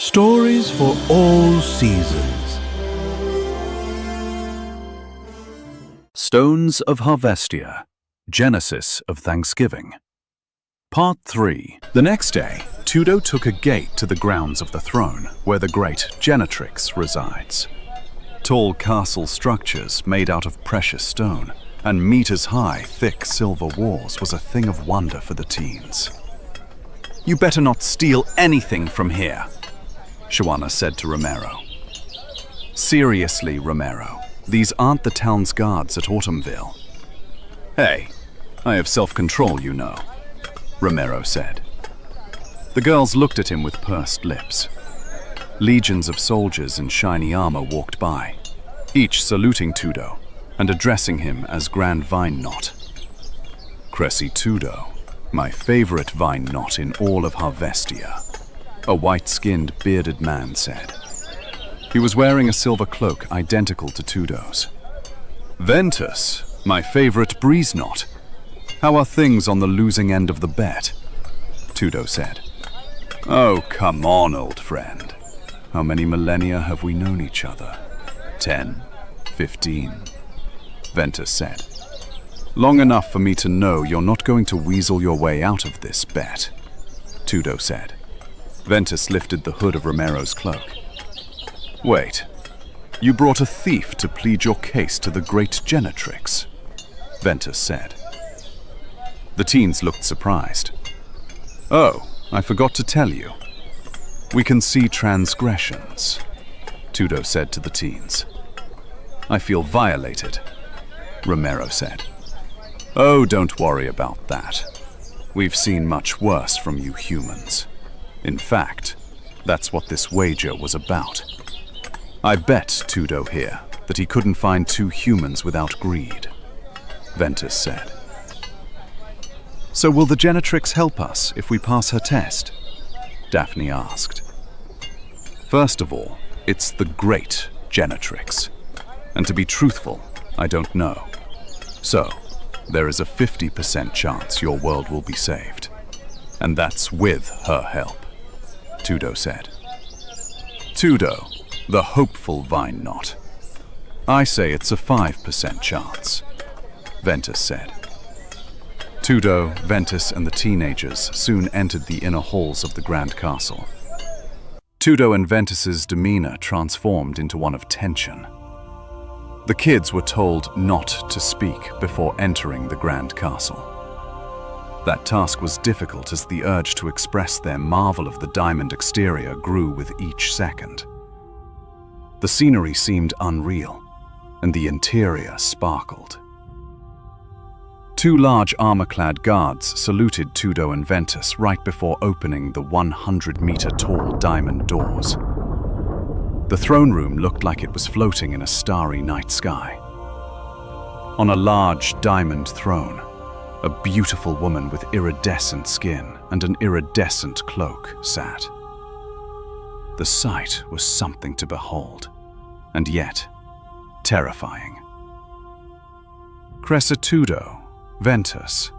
Stories for all seasons. Stones of Harvestia, Genesis of Thanksgiving. Part 3. The next day, Tudo took a gate to the grounds of the throne, where the great Genetrix resides. Tall castle structures made out of precious stone and meters-high, thick silver walls was a thing of wonder for the teens. "You better not steal anything from here," Shawana said to Romero. "Seriously, Romero, these aren't the town's guards at Autumnville." "Hey, I have self-control, you know," Romero said. The girls looked at him with pursed lips. Legions of soldiers in shiny armor walked by, each saluting Tudo and addressing him as Grand Vine Knot. "Cressy Tudo, my favorite vine knot in all of Harvestia," a white-skinned, bearded man said. He was wearing a silver cloak identical to Tudo's. "Ventus, my favorite breeze knot. How are things on the losing end of the bet?" Tudo said. "Oh, come on, old friend. How many millennia have we known each other? 10? 15? Ventus said. "Long enough for me to know you're not going to weasel your way out of this bet," Tudo said. Ventus lifted the hood of Romero's cloak. "Wait, you brought a thief to plead your case to the great Genetrix," Ventus said. The teens looked surprised. "Oh, I forgot to tell you. We can see transgressions," Tudo said to the teens. "I feel violated," Romero said. "Oh, don't worry about that. We've seen much worse from you humans. In fact, that's what this wager was about. I bet Tudo here that he couldn't find two humans without greed," Ventus said. "So will the Genetrix help us if we pass her test?" Daphne asked. "First of all, it's the great Genetrix. And to be truthful, I don't know. So, there is a 50% chance your world will be saved. And that's with her help," Tudo said. "Tudo, the hopeful vine knot. I say it's a 5% chance," Ventus said. Tudo, Ventus, and the teenagers soon entered the inner halls of the Grand Castle. Tudo and Ventus's demeanor transformed into one of tension. The kids were told not to speak before entering the Grand Castle. That task was difficult as the urge to express their marvel of the diamond exterior grew with each second. The scenery seemed unreal, and the interior sparkled. Two large armor-clad guards saluted Tudo and Ventus right before opening the 100-meter-tall diamond doors. The throne room looked like it was floating in a starry night sky. On a large diamond throne, a beautiful woman with iridescent skin and an iridescent cloak sat. The sight was something to behold, and yet terrifying. "Cressy Tudo, Ventus,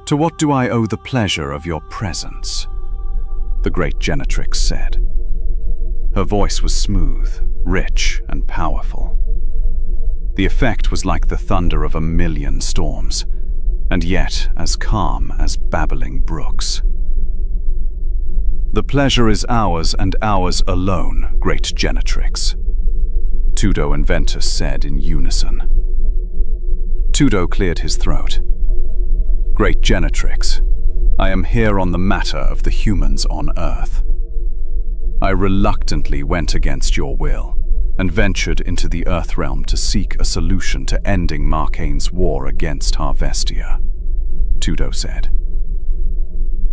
to what do I owe the pleasure of your presence?" the great Genetrix said. Her voice was smooth, rich, and powerful. The effect was like the thunder of a million storms, and yet as calm as babbling brooks. "The pleasure is ours and ours alone, great Genetrix," Tudo and Ventus said in unison. Tudo cleared his throat. "Great Genetrix, I am here on the matter of the humans on Earth. I reluctantly went against your will and ventured into the Earthrealm to seek a solution to ending Marcane's war against Harvestia," Tudo said.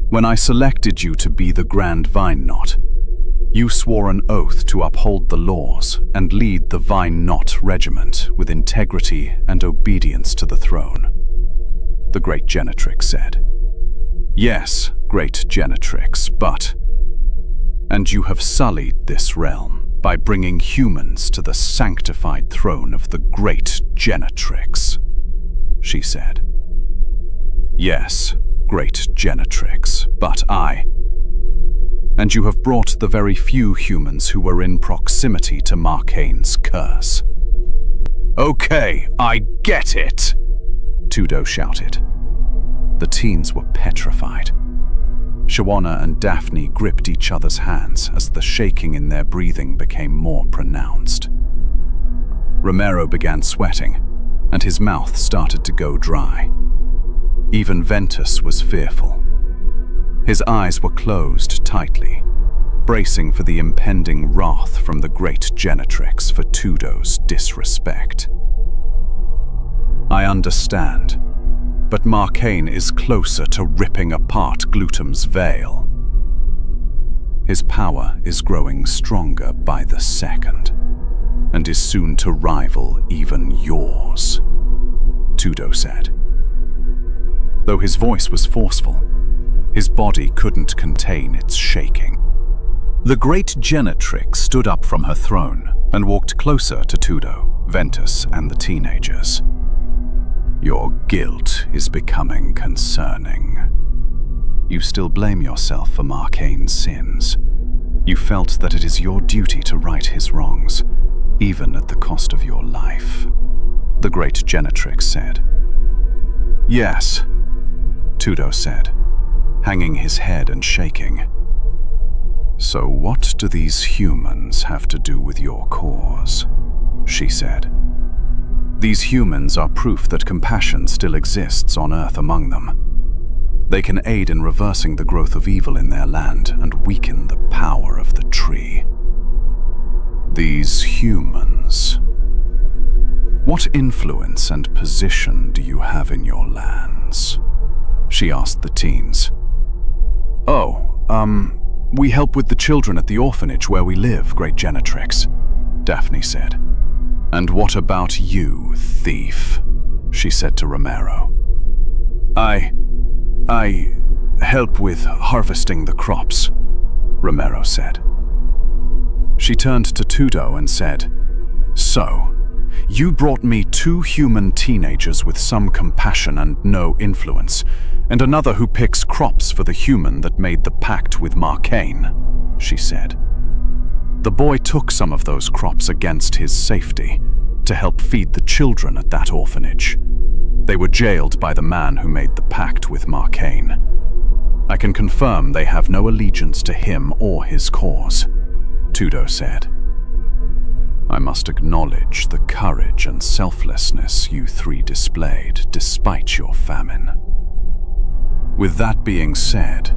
"When I selected you to be the Grand Vine Knot, you swore an oath to uphold the laws and lead the Vine Knot Regiment with integrity and obedience to the throne," the great Genetrix said. "Yes, great Genetrix, but... and you have sullied this realm by bringing humans to the sanctified throne of the great Genetrix," she said. "Yes, great Genetrix, but and you have brought the very few humans who were in proximity to Marcane's curse. Okay, I get it, Tudo shouted. The teens were petrified. Shawana and Daphne gripped each other's hands as the shaking in their breathing became more pronounced. Romero began sweating, and his mouth started to go dry. Even Ventus was fearful. His eyes were closed tightly, bracing for the impending wrath from the great Genetrix for Tudo's disrespect. I understand, but Marcane is closer to ripping apart Glutum's veil. His power is growing stronger by the second, and is soon to rival even yours, Tudo said. Though his voice was forceful, his body couldn't contain its shaking. The great Genetrix stood up from her throne and walked closer to Tudo, Ventus, and the teenagers. Your guilt is becoming concerning. You still blame yourself for Marcane's sins. You felt that it is your duty to right his wrongs, even at the cost of your life, the great Genetrix said. Yes, Tudo said, hanging his head and shaking. So what do these humans have to do with your cause? She said. These humans are proof that compassion still exists on Earth among them. They can aid in reversing the growth of evil in their land and weaken the power of the tree. These humans. What influence and position do you have in your lands? She asked the teens. We help with the children at the orphanage where we live, Great Genetrix, Daphne said. And what about you, thief? She said to Romero. I help with harvesting the crops, Romero said. She turned to Tudo and said, So, you brought me 2 human teenagers with some compassion and no influence, and another who picks crops for the human that made the pact with Marcane, she said. The boy took some of those crops against his safety to help feed the children at that orphanage. They were jailed by the man who made the pact with Marcane. I can confirm they have no allegiance to him or his cause, Tudo said. I must acknowledge the courage and selflessness you 3 displayed despite your famine. With that being said,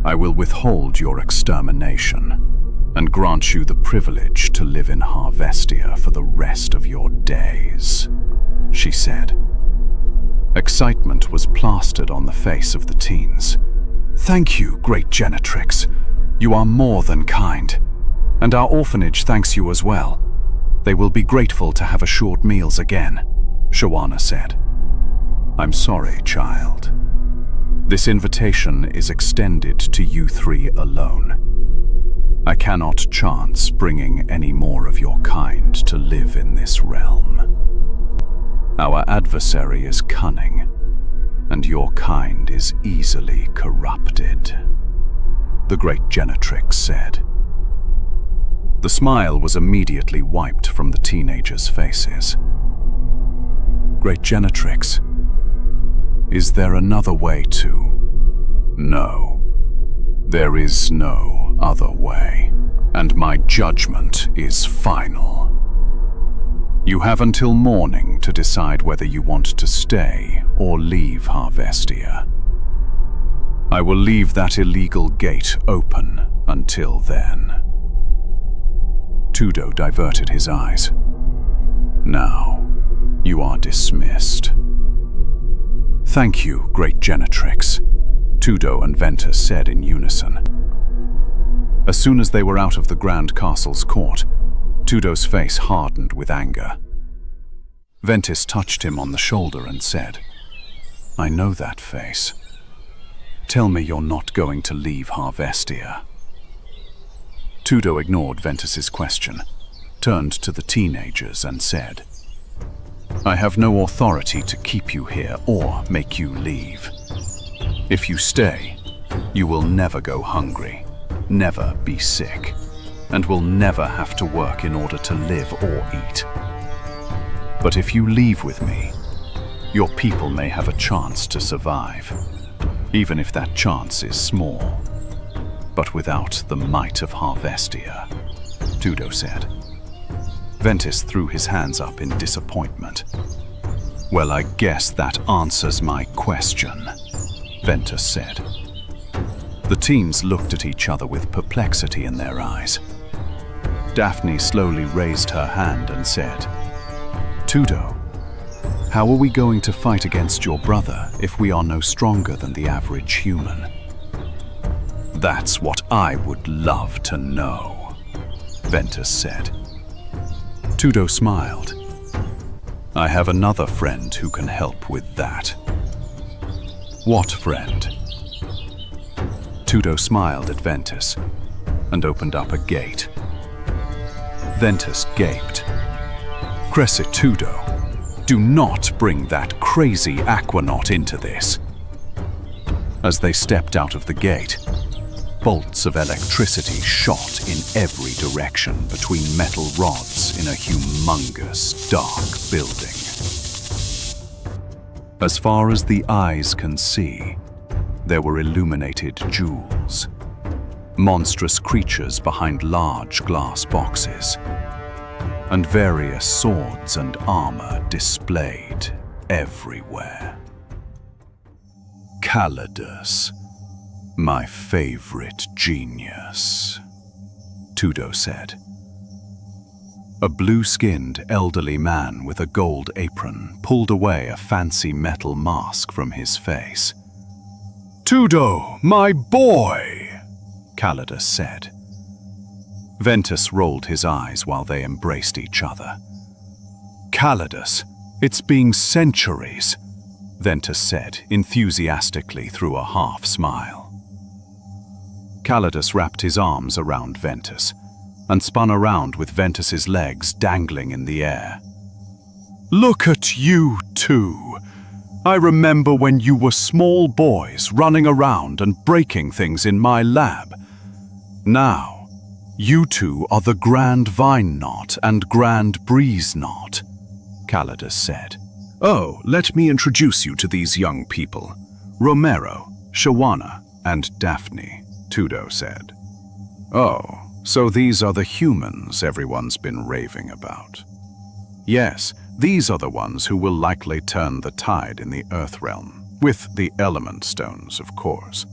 I will withhold your extermination and grant you the privilege to live in Harvestia for the rest of your days, she said. Excitement was plastered on the face of the teens. Thank you, Great Genetrix. You are more than kind. And our orphanage thanks you as well. They will be grateful to have assured meals again, Shawana said. I'm sorry, child. This invitation is extended to you 3 alone. I cannot chance bringing any more of your kind to live in this realm. Our adversary is cunning, and your kind is easily corrupted, the great Genetrix said. The smile was immediately wiped from the teenagers' faces. Great Genetrix, is there another way to? No, there is no other way, and my judgment is final. You have until morning to decide whether you want to stay or leave Harvestia. I will leave that illegal gate open until then. Tudo diverted his eyes. Now, you are dismissed. Thank you, Great Genetrix, Tudo and Ventus said in unison. As soon as they were out of the Grand Castle's court, Tudo's face hardened with anger. Ventus touched him on the shoulder and said, I know that face. Tell me you're not going to leave Harvestia. Tudo ignored Ventus's question, turned to the teenagers and said, I have no authority to keep you here or make you leave. If you stay, you will never go hungry. never be sick, and will never have to work in order to live or eat. But if you leave with me, your people may have a chance to survive, even if that chance is small. But without the might of Harvestia, Tudo said. Ventus threw his hands up in disappointment. Well, I guess that answers my question, Ventus said. The teens looked at each other with perplexity in their eyes. Daphne slowly raised her hand and said, Tudo, how are we going to fight against your brother if we are no stronger than the average human? That's what I would love to know, Ventus said. Tudo smiled. I have another friend who can help with that. What friend? Tudo smiled at Ventus and opened up a gate. Ventus gaped. Crescit Tudo, do not bring that crazy aquanaut into this. As they stepped out of the gate, bolts of electricity shot in every direction between metal rods in a humongous, dark building. As far as the eyes can see, there were illuminated jewels, monstrous creatures behind large glass boxes, and various swords and armor displayed everywhere. Calidus, my favorite genius, Tudo said. A blue-skinned elderly man with a gold apron pulled away a fancy metal mask from his face. Tudo, my boy, Calidus said. Ventus rolled his eyes while they embraced each other. Calidus, it's been centuries, Ventus said enthusiastically through a half-smile. Calidus wrapped his arms around Ventus and spun around with Ventus's legs dangling in the air. Look at you two! I remember when you were small boys running around and breaking things in my lab. Now, you two are the Grand Vine Knot and Grand Breeze Knot, Calidus said. Oh, let me introduce you to these young people. Romero, Shawana, and Daphne, Tudo said. Oh, so these are the humans everyone's been raving about. Yes, these are the ones who will likely turn the tide in the Earth Realm, with the element stones, of course.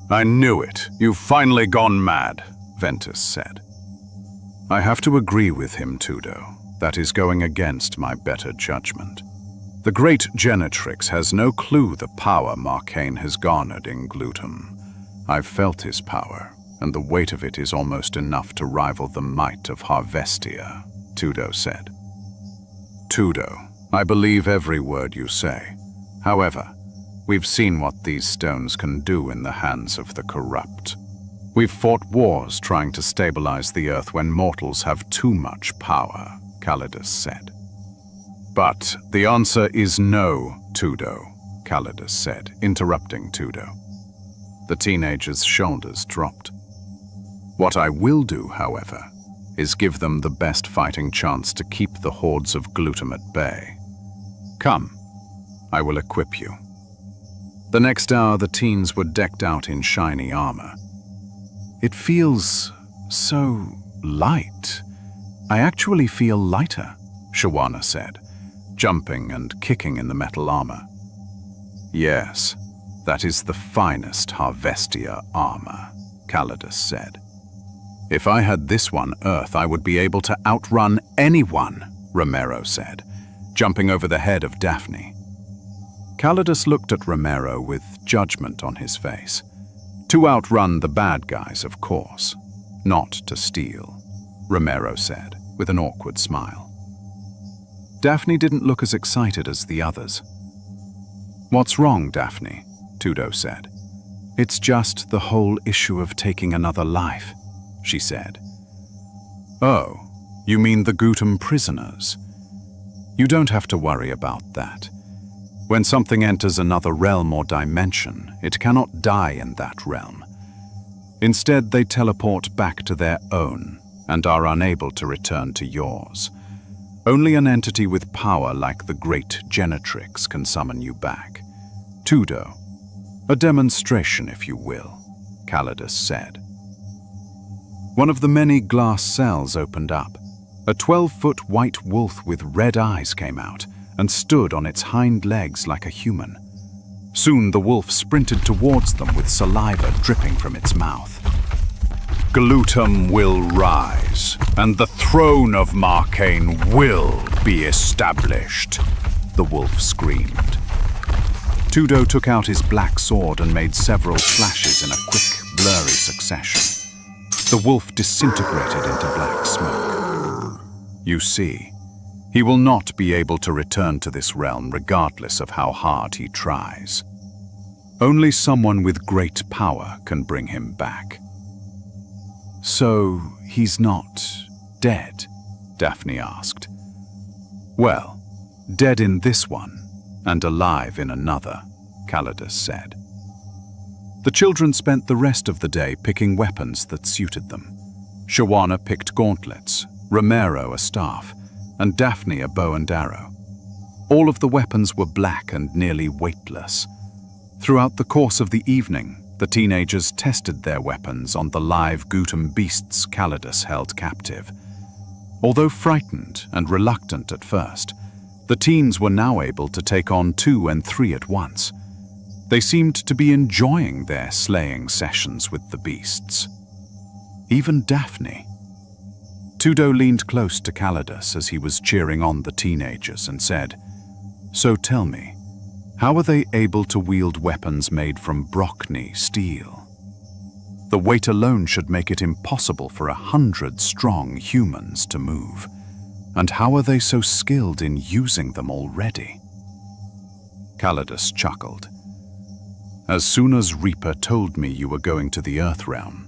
I knew it. You've finally gone mad, Ventus said. I have to agree with him, Tudo. That is going against my better judgment. The great Genetrix has no clue the power Marcane has garnered in Glutum. I've felt his power, and the weight of it is almost enough to rival the might of Harvestia, Tudo said. Tudo, I believe every word you say. However, we've seen what these stones can do in the hands of the corrupt. We've fought wars trying to stabilize the Earth when mortals have too much power, Calidus said. But the answer is no, Tudo, Calidus said, interrupting Tudo. The teenager's shoulders dropped. What I will do, however, is give them the best fighting chance to keep the hordes of Glutum at bay. Come, I will equip you. The next hour, the teens were decked out in shiny armor. It feels so light. I actually feel lighter, Shawana said, jumping and kicking in the metal armor. Yes, that is the finest Harvestia armor, Calidus said. If I had this one Earth, I would be able to outrun anyone, Romero said, jumping over the head of Daphne. Calidus looked at Romero with judgment on his face. To outrun the bad guys, of course, not to steal, Romero said, with an awkward smile. Daphne didn't look as excited as the others. What's wrong, Daphne? Tudo said. It's just the whole issue of taking another life, she said. Oh, you mean the Glutum prisoners? You don't have to worry about that. When something enters another realm or dimension, it cannot die in that realm. Instead, they teleport back to their own and are unable to return to yours. Only an entity with power like the great Genetrix can summon you back. Tudo, a demonstration, if you will, Calidus said. One of the many glass cells opened up. A 12-foot white wolf with red eyes came out and stood on its hind legs like a human. Soon the wolf sprinted towards them with saliva dripping from its mouth. Glutum will rise, and the throne of Marcane will be established, the wolf screamed. Tudo took out his black sword and made several flashes in a quick, blurry succession. The wolf disintegrated into black smoke. You see, he will not be able to return to this realm regardless of how hard he tries. Only someone with great power can bring him back. So, he's not dead? Daphne asked. Well, dead in this one, and alive in another, Calidus said. The children spent the rest of the day picking weapons that suited them. Shawana picked gauntlets, Romero a staff, and Daphne a bow and arrow. All of the weapons were black and nearly weightless. Throughout the course of the evening, the teenagers tested their weapons on the live Gutum beasts Calidus held captive. Although frightened and reluctant at first, the teens were now able to take on 2 and 3 at once. They seemed to be enjoying their slaying sessions with the beasts. Even Daphne. Tudo leaned close to Calidus as he was cheering on the teenagers and said, "So tell me, how are they able to wield weapons made from Brockney steel? The weight alone should make it impossible for 100 strong humans to move. And how are they so skilled in using them already?" Calidus chuckled. "As soon as Reaper told me you were going to the Earth Realm,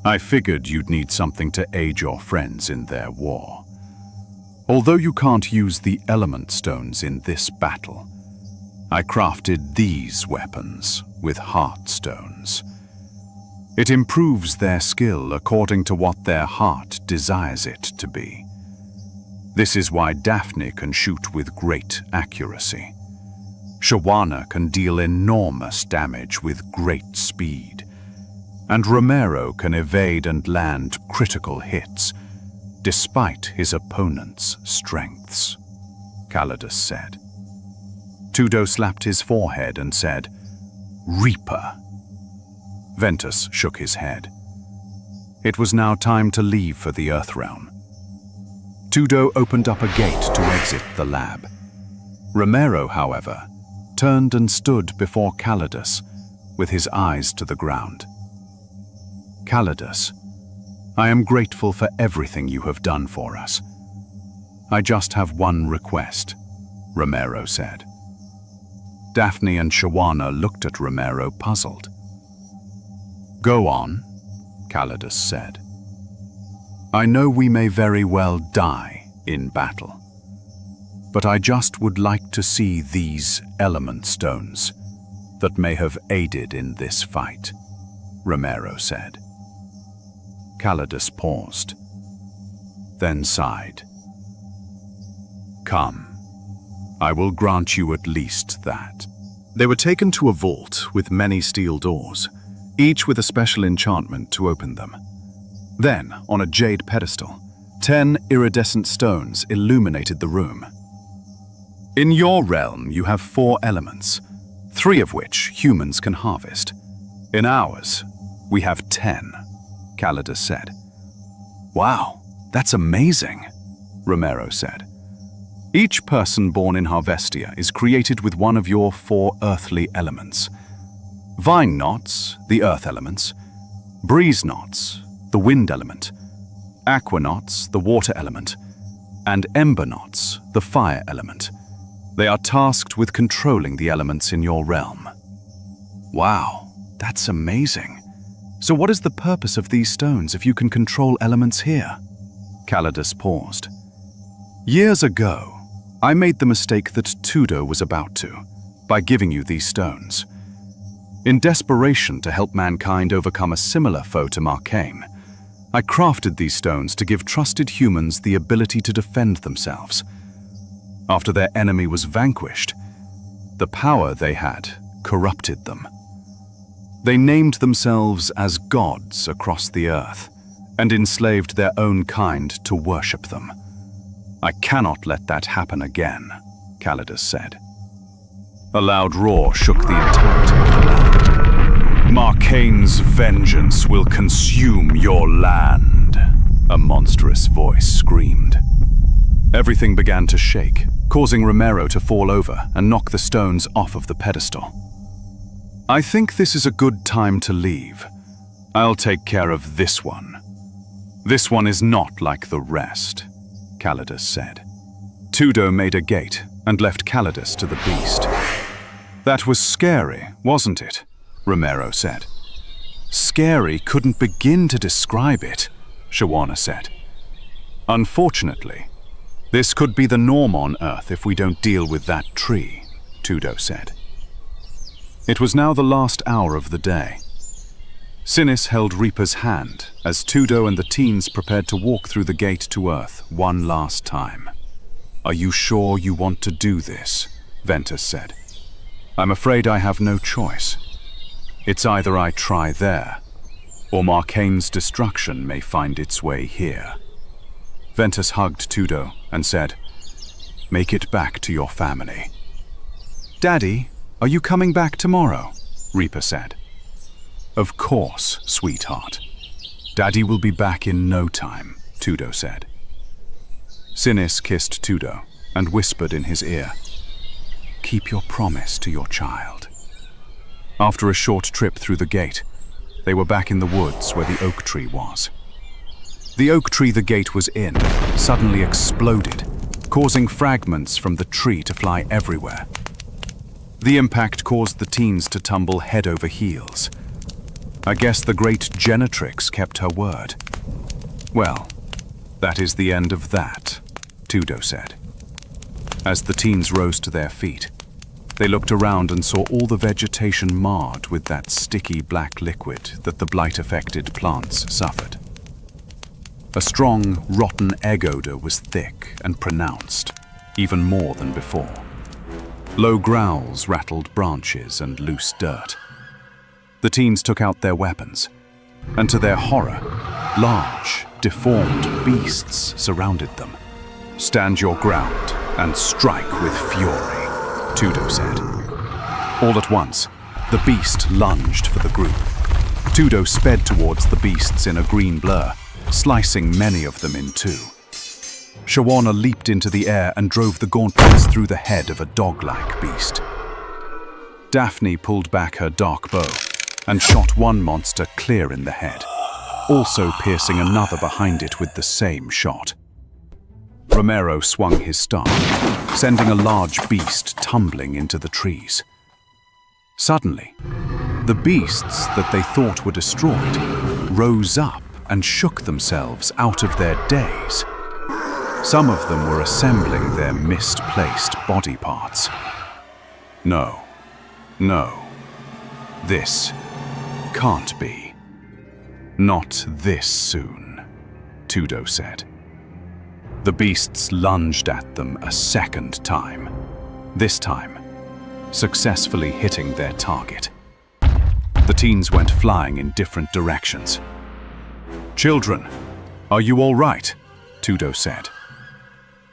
I figured you'd need something to aid your friends in their war. Although you can't use the element stones in this battle, I crafted these weapons with heart stones. It improves their skill according to what their heart desires it to be. This is why Daphne can shoot with great accuracy. Shawana can deal enormous damage with great speed, and Romero can evade and land critical hits, despite his opponent's strengths," Calidus said. Tudo slapped his forehead and said, "Reaper." Ventus shook his head. It was now time to leave for the Earthrealm. Tudo opened up a gate to exit the lab. Romero, however, turned and stood before Calidus, with his eyes to the ground. "Calidus, I am grateful for everything you have done for us. I just have one request," Romero said. Daphne and Shawana looked at Romero puzzled. "Go on," Calidus said. "I know we may very well die in battle, but I just would like to see these element stones that may have aided in this fight," Romero said. Calidus paused, then sighed. "Come, I will grant you at least that." They were taken to a vault with many steel doors, each with a special enchantment to open them. Then, on a jade pedestal, 10 iridescent stones illuminated the room. "In your realm, you have 4 elements, 3 of which humans can harvest. In ours, we have 10, Calidus said. "Wow, that's amazing," Romero said. "Each person born in Harvestia is created with one of your 4 earthly elements. Vine knots, the earth elements, breeze knots, the wind element, aqua knots, the water element, and ember knots, the fire element. They are tasked with controlling the elements in your realm." "Wow, that's amazing. So what is the purpose of these stones if you can control elements here?" Calidus paused. "Years ago, I made the mistake that Tudo was about to, by giving you these stones. In desperation to help mankind overcome a similar foe to Marcaine, I crafted these stones to give trusted humans the ability to defend themselves. After their enemy was vanquished, the power they had corrupted them. They named themselves as gods across the earth and enslaved their own kind to worship them. I cannot let that happen again, Calidus said. A loud roar shook the entirety of the land. Marcaine's vengeance will consume your land, a monstrous voice screamed. Everything began to shake, causing Romero to fall over and knock the stones off of the pedestal. I think this is a good time to leave. I'll take care of this one. This one is not like the rest, Calidus said. Tudo made a gate and left Calidus to the beast. That was scary, wasn't it? Romero said. Scary couldn't begin to describe it, Shawana said. Unfortunately, this could be the norm on Earth if we don't deal with that tree, Tudo said. It was now the last hour of the day. Sinis held Reaper's hand as Tudo and the teens prepared to walk through the gate to Earth one last time. Are you sure you want to do this? Ventus said. I'm afraid I have no choice. It's either I try there, or Marcaine's destruction may find its way here. Ventus hugged Tudo and said, Make it back to your family. Daddy, are you coming back tomorrow? Reaper said. Of course, sweetheart. Daddy will be back in no time, Tudo said. Sinis kissed Tudo and whispered in his ear, Keep your promise to your child. After a short trip through the gate, they were back in the woods where the oak tree was. The oak tree the gate was in suddenly exploded, causing fragments from the tree to fly everywhere. The impact caused the teens to tumble head over heels. I guess the great Genetrix kept her word. Well, that is the end of that, Tudo said. As the teens rose to their feet, they looked around and saw all the vegetation marred with that sticky black liquid that the blight-affected plants suffered. A strong, rotten egg odor was thick and pronounced, even more than before. Low growls rattled branches and loose dirt. The teens took out their weapons, and to their horror, large, deformed beasts surrounded them. Stand your ground and strike with fury, Tudo said. All at once, the beast lunged for the group. Tudo sped towards the beasts in a green blur, slicing many of them in two. Shawana leaped into the air and drove the gauntlets through the head of a dog-like beast. Daphne pulled back her dark bow and shot one monster clear in the head, also piercing another behind it with the same shot. Romero swung his staff, sending a large beast tumbling into the trees. Suddenly, the beasts that they thought were destroyed rose up and shook themselves out of their daze. Some of them were assembling their misplaced body parts. No, this can't be. Not this soon, Tudo said. The beasts lunged at them a second time, this time successfully hitting their target. The teens went flying in different directions. Children, are you all right? Tudo said.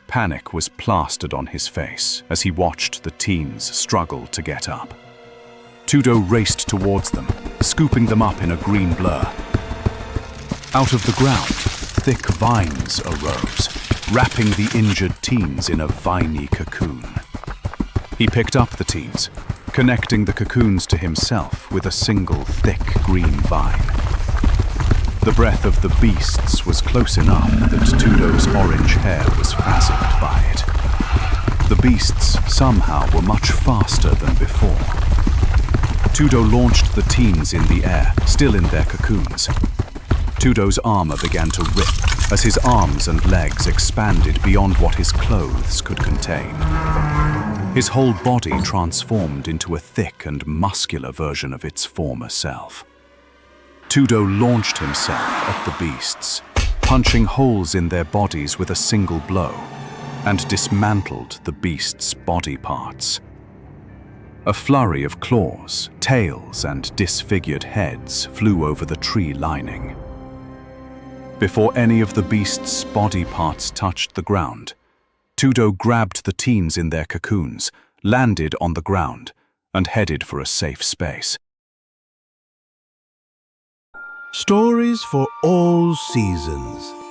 Panic was plastered on his face as he watched the teens struggle to get up. Tudo raced towards them, scooping them up in a green blur. Out of the ground, thick vines arose, wrapping the injured teens in a viney cocoon. He picked up the teens, connecting the cocoons to himself with a single thick green vine. The breath of the beasts was close enough that Tudo's orange hair was frazzled by it. The beasts somehow were much faster than before. Tudo launched the teens in the air, still in their cocoons. Tudo's armor began to rip as his arms and legs expanded beyond what his clothes could contain. His whole body transformed into a thick and muscular version of its former self. Tudo launched himself at the beasts, punching holes in their bodies with a single blow, and dismantled the beasts' body parts. A flurry of claws, tails, and disfigured heads flew over the tree lining. Before any of the beasts' body parts touched the ground, Tudo grabbed the teens in their cocoons, landed on the ground, and headed for a safe space. Stories for all seasons.